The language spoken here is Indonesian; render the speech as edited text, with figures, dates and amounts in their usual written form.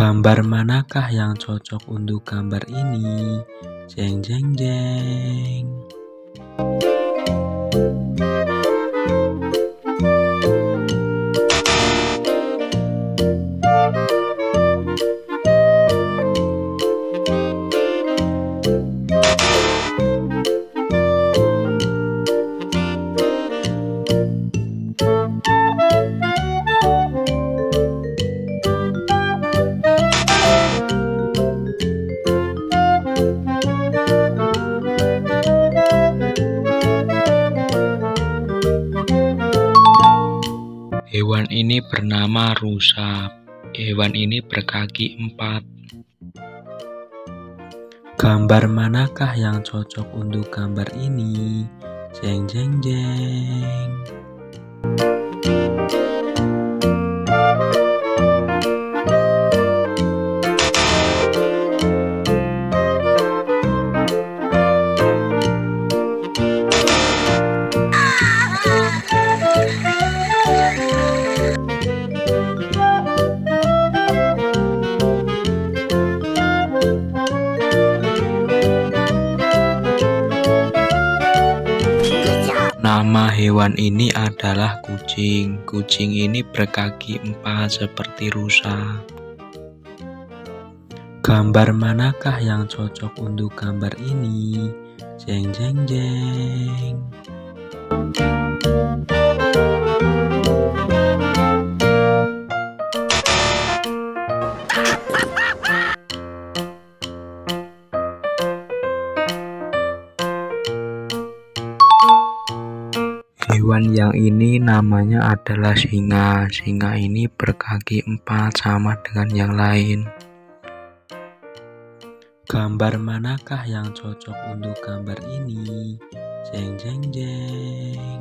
Gambar manakah yang cocok untuk gambar ini? Jeng jeng jeng. Hewan ini bernama rusa. Hewan ini berkaki 4. Gambar manakah yang cocok untuk gambar ini? Jeng jeng jeng. Nama hewan ini adalah kucing. Kucing ini berkaki 4 seperti rusa. Gambar manakah yang cocok untuk gambar ini? Jeng jeng jeng. Hewan yang ini namanya adalah singa. Singa ini berkaki 4 sama dengan yang lain. Gambar manakah yang cocok untuk gambar ini? Jeng jeng jeng.